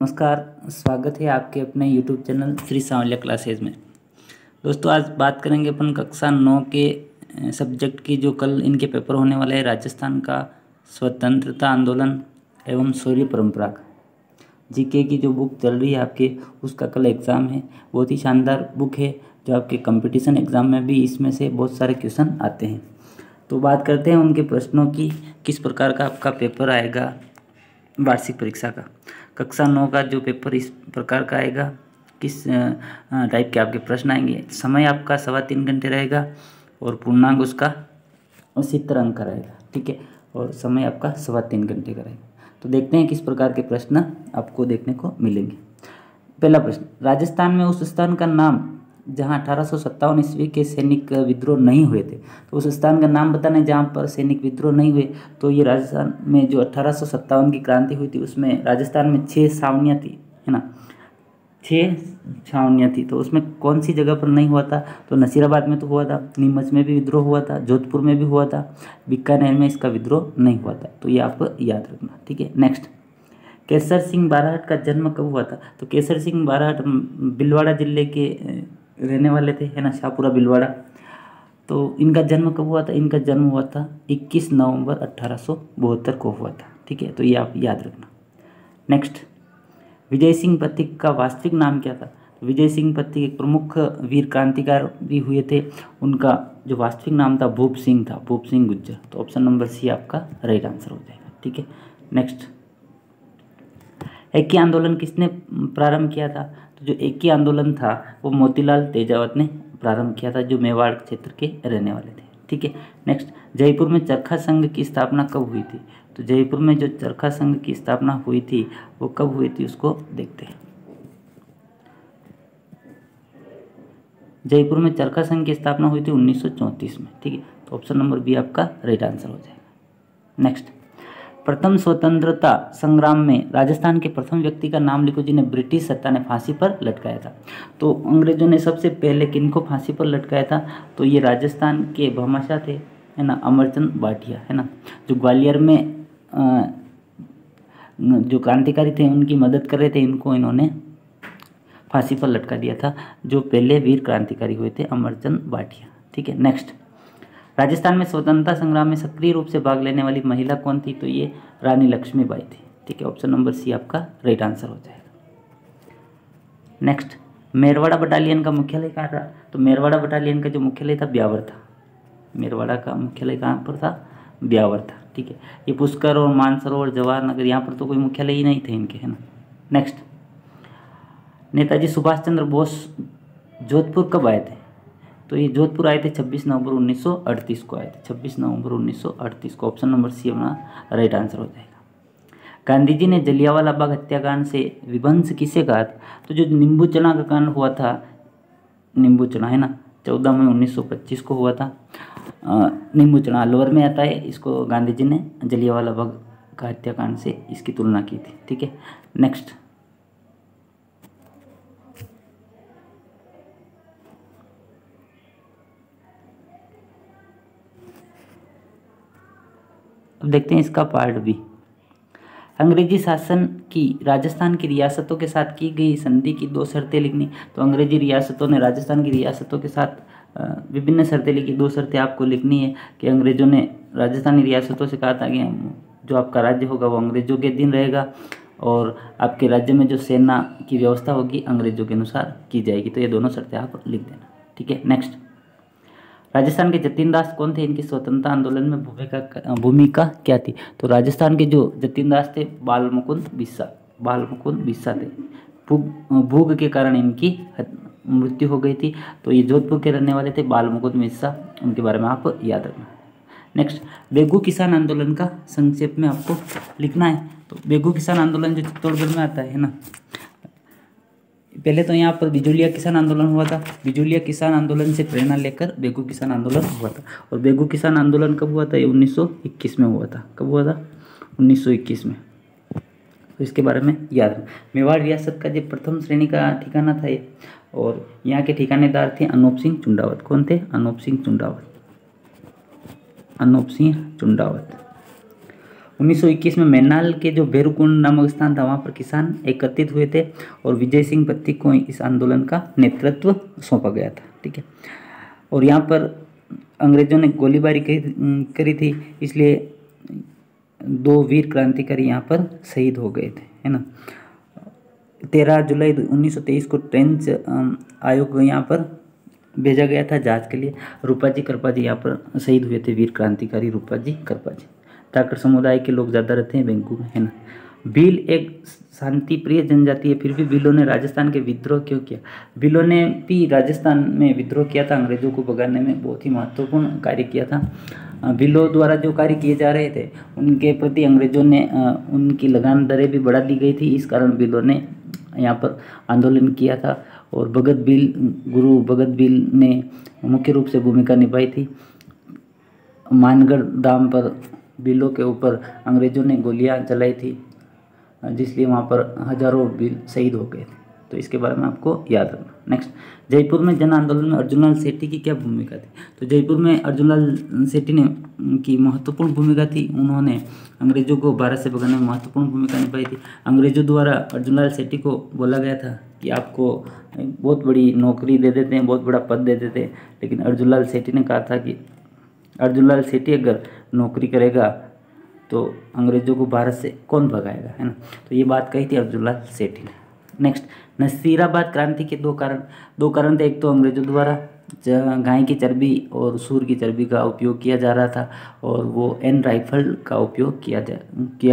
नमस्कार। स्वागत है आपके अपने YouTube channel Shri Sanwaliya classes में। दोस्तों, आज बात करेंगे अपन कक्षा 9 के सब्जेक्ट की, जो कल इनके पेपर होने वाले हैं, राजस्थान का स्वतंत्रता आंदोलन एवं शौर्य परंपरा का जीके की जो बुक चल रही है आपके, उसका कल एग्ज़ाम है। बहुत ही शानदार बुक है, जो आपके कंपटीशन एग्ज़ाम में भी इसमें से बहुत सारे क्वेश्चन आते हैं। तो बात करते हैं उनके प्रश्नों की, किस प्रकार का आपका पेपर आएगा वार्षिक परीक्षा का। कक्षा 9 का जो पेपर इस प्रकार का आएगा, किस टाइप के आपके प्रश्न आएंगे। समय आपका 3.25 घंटे रहेगा और पूर्णांक उसका 70 अंक का रहेगा, ठीक है। और समय आपका 3.25 घंटे का रहेगा। तो देखते हैं किस प्रकार के प्रश्न आपको देखने को मिलेंगे। पहला प्रश्न, राजस्थान में उस स्थान का नाम जहां 1857 ईस्वी के सैनिक विद्रोह नहीं हुए थे, तो उस स्थान का नाम बताना है जहां पर सैनिक विद्रोह नहीं हुए। तो ये राजस्थान में जो 1857 की क्रांति हुई थी, उसमें राजस्थान में 6 छावनियाँ थी, है ना, 6 छावनियाँ थी। तो उसमें कौन सी जगह पर नहीं हुआ था? तो नसीराबाद में तो हुआ था, नीमच में भी विद्रोह हुआ था, जोधपुर में भी हुआ था, बीकानेर में इसका विद्रोह नहीं हुआ था। तो ये आपको याद रखना, ठीक है। नेक्स्ट, केसर सिंह बाराहट का जन्म कब हुआ था? तो केसर सिंह बाराहट भीलवाड़ा जिले के रहने वाले थे, है ना, शाहपुरा भीलवाड़ा। तो इनका जन्म कब हुआ था? इनका जन्म हुआ था 21 नवंबर 1872 को हुआ था, ठीक है। तो ये आप याद रखना। नेक्स्ट, विजय सिंह पथिक का वास्तविक नाम क्या था? विजय सिंह पथिक एक प्रमुख वीर क्रांतिकार भी हुए थे। उनका जो वास्तविक नाम था भूप सिंह था, भूप सिंह गुज्जर। तो ऑप्शन नंबर सी आपका राइट आंसर हो जाएगा, ठीक है। नेक्स्ट, एकी आंदोलन किसने प्रारंभ किया था? तो जो एकी आंदोलन था वो मोतीलाल तेजावत ने प्रारंभ किया था, जो मेवाड़ क्षेत्र के रहने वाले थे, ठीक है। नेक्स्ट, जयपुर में चरखा संघ की स्थापना कब हुई थी? तो जयपुर में जो चरखा संघ की स्थापना हुई थी वो कब हुई थी, उसको देखते हैं। जयपुर में चरखा संघ की स्थापना हुई थी 1934 में, ठीक है। तो ऑप्शन नंबर बी आपका राइट आंसर हो जाएगा। नेक्स्ट, प्रथम स्वतंत्रता संग्राम में राजस्थान के प्रथम व्यक्ति का नाम लिखो जिन्हें ब्रिटिश सत्ता ने फांसी पर लटकाया था। तो अंग्रेजों ने सबसे पहले किनको फांसी पर लटकाया था? तो ये राजस्थान के भामाशाह थे, है ना, अमरचंद भाटिया, है ना, जो ग्वालियर में जो क्रांतिकारी थे उनकी मदद कर रहे थे, इनको इन्होंने फांसी पर लटका दिया था, जो पहले वीर क्रांतिकारी हुए थे, अमरचंद भाटिया, ठीक है। नेक्स्ट, राजस्थान में स्वतंत्रता संग्राम में सक्रिय रूप से भाग लेने वाली महिला कौन थी? तो ये रानी लक्ष्मीबाई थी, ठीक है। ऑप्शन नंबर सी आपका राइट आंसर हो जाएगा। नेक्स्ट, मेरवाड़ा बटालियन का मुख्यालय कहाँ था? तो मेरवाड़ा बटालियन का जो मुख्यालय था ब्यावर था। मेरवाड़ा का मुख्यालय कहाँ पर था? ब्यावर था, ठीक है। ये पुष्कर और मानसरोवर जवाहर नगर, यहाँ पर तो कोई मुख्यालय ही नहीं थे इनके, है ना। नेक्स्ट, नेताजी सुभाष चंद्र बोस जोधपुर कब आए थे? तो ये जोधपुर आए थे 26 नवंबर 1938 को आए थे, 26 नवंबर 1938 को। ऑप्शन नंबर सी अपना राइट आंसर हो जाएगा। गांधी जी ने जलियांवाला बाग हत्याकांड से विभंस किसे कहा था? तो जो नींबू चना का कांड हुआ था, नींबू चना, है ना, 14 मई 1925 को हुआ था। नींबू चना अलवर में आता है, इसको गांधी जी ने जलियांवाला बाग का हत्याकांड से इसकी तुलना की थी, ठीक है। नेक्स्ट, अब देखते हैं इसका पार्ट बी। अंग्रेजी शासन की राजस्थान की रियासतों के साथ की गई संधि की 2 शर्तें लिखनी। तो अंग्रेजी रियासतों ने राजस्थान की रियासतों के साथ विभिन्न शर्तें लिखी। 2 शर्तें आपको लिखनी है कि अंग्रेजों ने राजस्थानी रियासतों से कहा था कि जो आपका राज्य होगा वो अंग्रेजों के अधीन रहेगा, और आपके राज्य में जो सेना की व्यवस्था होगी अंग्रेजों के अनुसार की जाएगी। तो ये दोनों शर्तें आप लिख देना, ठीक है। नेक्स्ट, राजस्थान के जतीन दास कौन थे? इनकी स्वतंत्रता आंदोलन में भूमिका क्या थी? तो राजस्थान के जो जतीन दास थे बालमुकुंद बिस्सा थे। भूख के कारण इनकी मृत्यु हो गई थी। तो ये जोधपुर के रहने वाले थे, बालमुकुंद बिस्सा, उनके बारे में आप याद रखना। नेक्स्ट, बेगू किसान आंदोलन का संक्षेप में आपको लिखना है। तो बेगू किसान आंदोलन जो चित्तौड़गढ़ में आता है ना, पहले तो यहाँ पर बिजोलिया किसान आंदोलन हुआ था। बिजोलिया किसान आंदोलन से प्रेरणा लेकर बेगू किसान आंदोलन हुआ था। और बेगू किसान आंदोलन कब हुआ था? ये 1921 में हुआ था। कब हुआ था? 1921 में। तो इसके बारे में याद रखना। मेवाड़ रियासत का जो प्रथम श्रेणी का ठिकाना था ये, और यहाँ के ठिकानेदार थे अनूप सिंह चुंडावत। कौन थे? अनूप सिंह चुंडावत। 1921 में मैनाल के जो भैरवकुंड नामक स्थान था वहाँ पर किसान एकत्रित हुए थे और विजय सिंह पत्ती को इस आंदोलन का नेतृत्व सौंपा गया था। ठीक है, और यहाँ पर अंग्रेजों ने गोलीबारी करी थी, इसलिए 2 वीर क्रांतिकारी यहाँ पर शहीद हो गए थे, है ना। 13 जुलाई 1923 को ट्रेंच आयोग यहाँ पर भेजा गया था जांच के लिए। रूपाजी करपाजी यहाँ पर शहीद हुए थे, वीर क्रांतिकारी रूपाजी करपाजी। ठाकर समुदाय के लोग ज़्यादा रहते हैं बैंकू में, है ना। भील एक शांति प्रिय जनजाति है, फिर भी भीलों ने राजस्थान के विद्रोह क्यों किया? भीलों ने भी राजस्थान में विद्रोह किया था, अंग्रेजों को भगाने में बहुत ही महत्वपूर्ण कार्य किया था। भीलों द्वारा जो कार्य किए जा रहे थे उनके प्रति अंग्रेजों ने उनकी लगान दरें भी बढ़ा दी गई थी, इस कारण भीलों ने यहाँ पर आंदोलन किया था। और गुरु भगत बिल ने मुख्य रूप से भूमिका निभाई थी। मानगढ़ धाम पर बिलों के ऊपर अंग्रेजों ने गोलियां चलाई थी, जिसलिए वहाँ पर हजारों बिल शहीद हो गए थे। तो इसके बारे में आपको याद रखना। नेक्स्ट, जयपुर में जन आंदोलन में अर्जुनलाल सेठी की क्या भूमिका थी? तो जयपुर में अर्जुनलाल सेठी ने की महत्वपूर्ण भूमिका थी। उन्होंने अंग्रेजों को भारत से भगाने में महत्वपूर्ण भूमिका निभाई थी। अंग्रेजों द्वारा अर्जुनलाल सेठी को बोला गया था कि आपको बहुत बड़ी नौकरी दे देते हैं, बहुत बड़ा पद दे देते हैं, लेकिन अर्जुनलाल सेठी ने कहा था कि अर्जुनलाल सेठी अगर नौकरी करेगा तो अंग्रेजों को भारत से कौन भगाएगा, है ना। तो ये बात कही थी अर्जुनलाल सेठी ने। नेक्स्ट, नसीराबाद क्रांति के दो कारण थे। एक तो अंग्रेजों द्वारा गाय की चर्बी और सूर की चर्बी का उपयोग किया जा रहा था और वो एन राइफल का उपयोग किया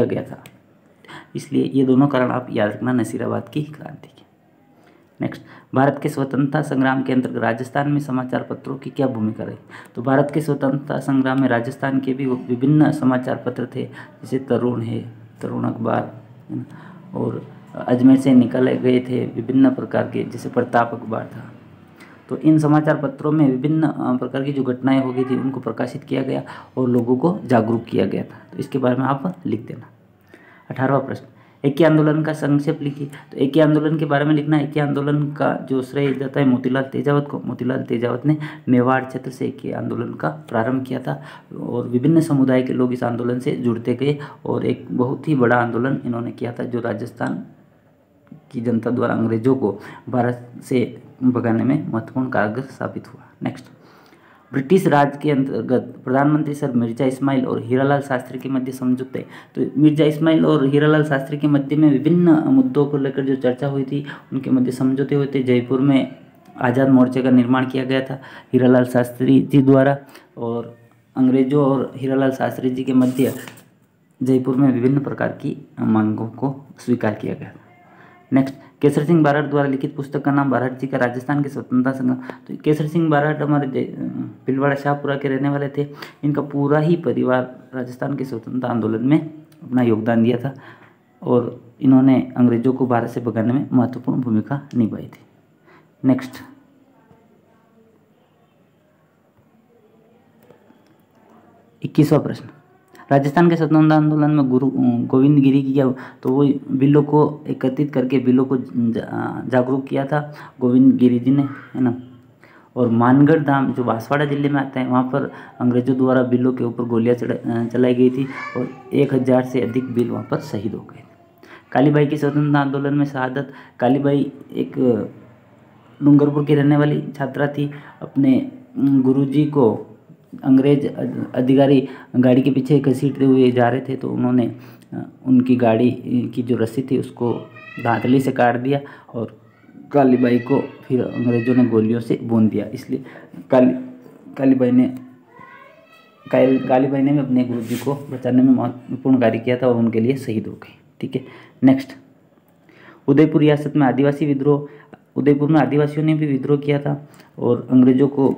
गया था, इसलिए ये दोनों कारण आप याद रखना नसीराबाद की क्रांति के। नेक्स्ट, भारत के स्वतंत्रता संग्राम के अंतर्गत राजस्थान में समाचार पत्रों की क्या भूमिका रही? तो भारत के स्वतंत्रता संग्राम में राजस्थान के भी विभिन्न समाचार पत्र थे, जैसे तरुण अखबार, और अजमेर से निकाले गए थे विभिन्न प्रकार के, जैसे प्रताप अखबार था। तो इन समाचार पत्रों में विभिन्न प्रकार की जो घटनाएं हो गई थी उनको प्रकाशित किया गया और लोगों को जागरूक किया गया था। तो इसके बारे में आप लिख देना। 18वां प्रश्न, एकी आंदोलन का संक्षेप लिखिए। तो एकी आंदोलन के बारे में लिखना। एकी आंदोलन का जो श्रेय जाता है मोतीलाल तेजावत को। मोतीलाल तेजावत ने मेवाड़ क्षेत्र से एकी आंदोलन का प्रारंभ किया था और विभिन्न समुदाय के लोग इस आंदोलन से जुड़ते गए और एक बहुत ही बड़ा आंदोलन इन्होंने किया था, जो राजस्थान की जनता द्वारा अंग्रेजों को भारत से भगाने में महत्वपूर्ण कारगर साबित हुआ। नेक्स्ट, ब्रिटिश राज के अंतर्गत प्रधानमंत्री सर मिर्जा इस्माइल और हीरालाल शास्त्री के मध्य समझौते। तो मिर्जा इस्माइल और हीरालाल शास्त्री के मध्य में विभिन्न मुद्दों को लेकर जो चर्चा हुई थी उनके मध्य समझौते हुए थे। जयपुर में आज़ाद मोर्चे का निर्माण किया गया था हीरालाल शास्त्री जी द्वारा, और अंग्रेजों और हीरालाल शास्त्री जी के मध्य जयपुर में विभिन्न प्रकार की मांगों को स्वीकार किया गया। नेक्स्ट, केसर सिंह बारड़ द्वारा लिखित पुस्तक का नाम बारड़ जी का राजस्थान के स्वतंत्रता संग्राम। तो केसर सिंह बारड़ हमारे भीलवाड़ा शाहपुरा के रहने वाले थे। इनका पूरा ही परिवार राजस्थान के स्वतंत्रता आंदोलन में अपना योगदान दिया था और इन्होंने अंग्रेजों को भारत से भगाने में महत्वपूर्ण भूमिका निभाई थी। नेक्स्ट, 21वां प्रश्न, राजस्थान के स्वतंत्रता आंदोलन में गुरु गोविंद गिरी की क्या? तो वो बिलों को एकत्रित करके बिलों को जागरूक किया था गोविंद गिरी जी ने, है ना। और मानगढ़ धाम जो बांसवाड़ा जिले में आता है, वहाँ पर अंग्रेजों द्वारा बिलों के ऊपर गोलियां चलाई गई थी और 1000 से अधिक बिल वहाँ पर शहीद हो गए। कालीबाई की स्वतंत्रता आंदोलन में शहादत। कालीबाई एक डूंगरपुर की रहने वाली छात्रा थी। अपने गुरुजी को अंग्रेज अधिकारी गाड़ी के पीछे घसीटते हुए जा रहे थे, तो उन्होंने उनकी गाड़ी की जो रस्सी थी उसको धांधली से काट दिया और कालीबाई को फिर अंग्रेजों ने गोलियों से भून दिया। इसलिए कालीबाई ने भी अपने गुरुजी को बचाने में महत्वपूर्ण कार्य किया था और उनके लिए शहीद हो गई। ठीक है। नेक्स्ट, उदयपुर रियासत में आदिवासी विद्रोह। उदयपुर में आदिवासियों ने भी विद्रोह किया था और अंग्रेजों को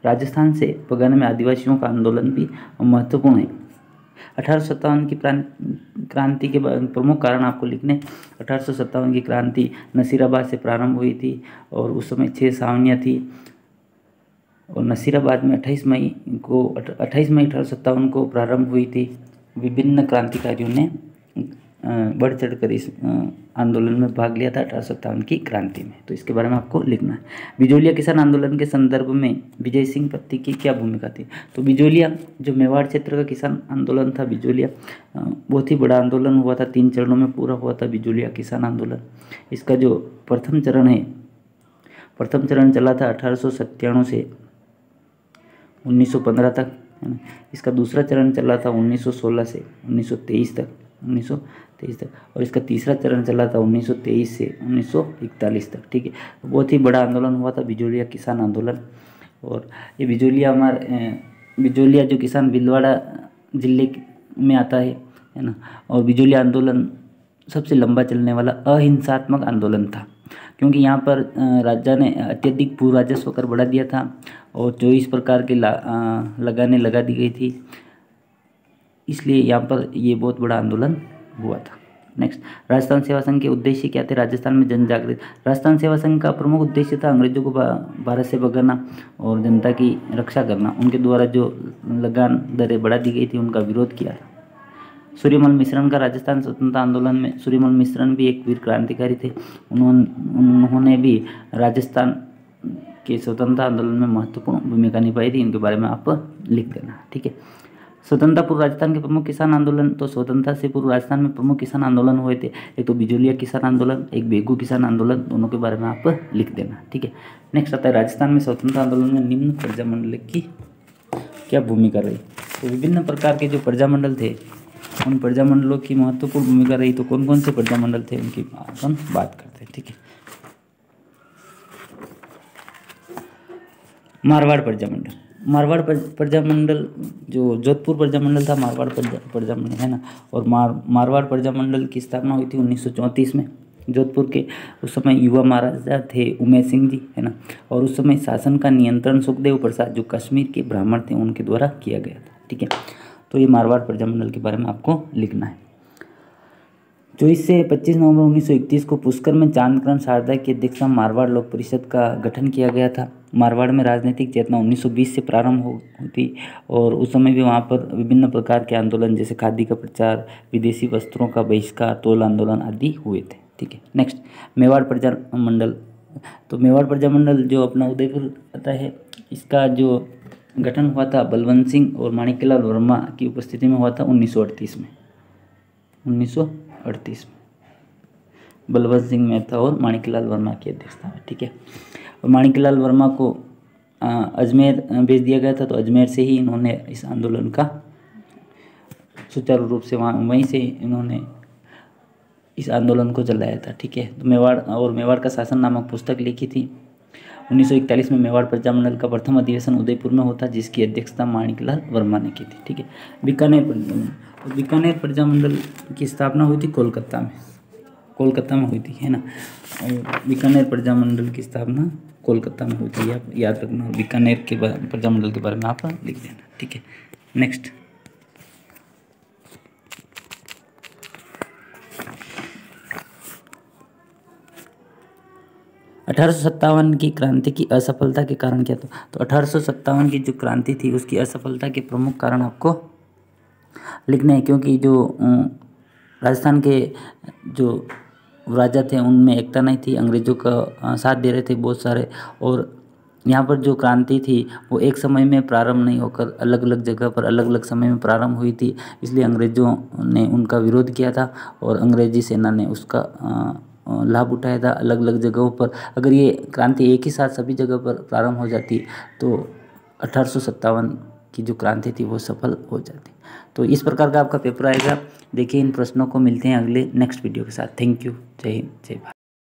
राजस्थान से भगाने में आदिवासियों का आंदोलन भी महत्वपूर्ण है। 1857 की क्रांति के प्रमुख कारण आपको लिखने। 1857 की क्रांति नसीराबाद से प्रारंभ हुई थी और उस समय 6 छावनियाँ थी और नसीराबाद में 28 मई 1857 को प्रारंभ हुई थी। विभिन्न क्रांतिकारियों ने बढ़ चढ़कर इस आंदोलन में भाग लिया था 1857 की क्रांति में। तो इसके बारे में आपको लिखना है। बिजोलिया किसान आंदोलन के संदर्भ में विजय सिंह पत्ती की क्या भूमिका थी? तो बिजोलिया जो मेवाड़ क्षेत्र का किसान आंदोलन था, बिजोलिया बहुत ही बड़ा आंदोलन हुआ था, 3 चरणों में पूरा हुआ था बिजोलिया किसान आंदोलन। इसका जो प्रथम चरण है, प्रथम चरण चला था 1897 से 1915 तक, है ना। इसका दूसरा चरण चला था 1916 से 1923 तक, और इसका तीसरा चरण चला था 1923 से 1941 तक। ठीक है, तो बहुत ही बड़ा आंदोलन हुआ था बिजोलिया किसान आंदोलन। और ये बिजोलिया जो किसान भीलवाड़ा जिले में आता है ना। और बिजोलिया आंदोलन सबसे लंबा चलने वाला अहिंसात्मक आंदोलन था, क्योंकि यहाँ पर राजा ने अत्यधिक भू राजस्व कर बढ़ा दिया था और 24 प्रकार के लगाने लगा दी गई थी, इसलिए यहाँ पर ये बहुत बड़ा आंदोलन हुआ था। नेक्स्ट, राजस्थान सेवा संघ के उद्देश्य क्या थे? राजस्थान में जन जागृति। राजस्थान सेवा संघ का प्रमुख उद्देश्य था अंग्रेजों को भारत से भगाना और जनता की रक्षा करना। उनके द्वारा जो लगान दरें बढ़ा दी गई थी उनका विरोध किया था। सूर्यमल मिश्रण का राजस्थान स्वतंत्रता आंदोलन में, सूर्यमल मिश्रण भी एक वीर क्रांतिकारी थे। उन्होंने भी राजस्थान के स्वतंत्रता आंदोलन में महत्वपूर्ण भूमिका निभाई थी। इनके बारे में आप लिख देना। ठीक है, स्वतंत्रता पूर्व राजस्थान के प्रमुख किसान आंदोलन। तो स्वतंत्रता से पूर्व राजस्थान में प्रमुख किसान आंदोलन हुए थे, एक तो बिजोलिया किसान आंदोलन, एक बेगू किसान आंदोलन, दोनों के बारे में आप लिख देना। ठीक है, नेक्स्ट आता है राजस्थान में स्वतंत्रता आंदोलन में निम्न प्रजामंडल की क्या भूमिका रही? तो विभिन्न प्रकार के जो प्रजामंडल थे उन प्रजामंडलों की महत्वपूर्ण भूमिका रही। तो कौन कौन से प्रजामंडल थे उनकी अपन बात करते हैं। ठीक है, मारवाड़ प्रजामंडल। मारवाड़ प्रजामंडल जो जोधपुर प्रजामंडल था, मारवाड़ प्रजामंडल है ना। और मारवाड़ प्रजामंडल की स्थापना हुई थी 1934 में। जोधपुर के उस समय युवा महाराजा थे उमेश सिंह जी, है ना। और उस समय शासन का नियंत्रण सुखदेव प्रसाद जो कश्मीर के ब्राह्मण थे उनके द्वारा किया गया था। ठीक है, तो ये मारवाड़ प्रजामंडल के बारे में आपको लिखना है। 24 से 25 नवंबर 1931 को पुष्कर में चांदकरण शारदा की अध्यक्षता मारवाड़ लोक परिषद का गठन किया गया था। मारवाड़ में राजनीतिक चेतना 1920 से प्रारंभ होती और उस समय भी वहाँ पर विभिन्न प्रकार के आंदोलन जैसे खादी का प्रचार, विदेशी वस्त्रों का बहिष्कार, तोल आंदोलन आदि हुए थे। ठीक है, नेक्स्ट, मेवाड़ प्रजामंडल। तो मेवाड़ प्रजामंडल जो अपना उदयपुर आता है, इसका जो गठन हुआ था बलवंत सिंह और माणिक्यलाल वर्मा की उपस्थिति में हुआ था 1938 में। 1938 में बलवंत सिंह मेहता और माणिक्यलाल वर्मा की अध्यक्षता में। ठीक है, और माणिक्यलाल वर्मा को अजमेर भेज दिया गया था, तो अजमेर से ही इन्होंने इस आंदोलन का सुचारू रूप से वहीं से इन्होंने इस आंदोलन को चलाया था। ठीक है, तो मेवाड़ का शासन नामक पुस्तक लिखी थी। 1941 में मेवाड़ प्रजामंडल का प्रथम अधिवेशन उदयपुर में होता, जिसकी अध्यक्षता माणिक्यलाल वर्मा ने की थी। ठीक है, बीकानेर प्रजामंडल की स्थापना हुई थी कोलकाता में हुई थी, है ना। बीकानेर प्रजामंडल की स्थापना कोलकाता में हुई थी, आप याद रखना। बीकानेर के प्रजामंडल के बारे में आप लिख देना। ठीक है, नेक्स्ट, अठारह की क्रांति की असफलता के कारण क्या था? तो 1857 की जो क्रांति थी उसकी असफलता के प्रमुख कारण आपको लिखने हैं, क्योंकि जो राजस्थान के जो राजा थे उनमें एकता नहीं थी, अंग्रेजों का साथ दे रहे थे बहुत सारे। और यहाँ पर जो क्रांति थी वो एक समय में प्रारंभ नहीं होकर अलग अलग जगह पर अलग अलग समय में प्रारंभ हुई थी, इसलिए अंग्रेजों ने उनका विरोध किया था और अंग्रेजी सेना ने उसका लाभ उठाया था अलग अलग जगहों पर। अगर ये क्रांति एक ही साथ सभी जगह पर प्रारंभ हो जाती तो 1857 की जो क्रांति थी वो सफल हो जाती। तो इस प्रकार का आपका पेपर आएगा। देखिए इन प्रश्नों को, मिलते हैं अगले नेक्स्ट वीडियो के साथ। थैंक यू, जय हिंद, जय भारत।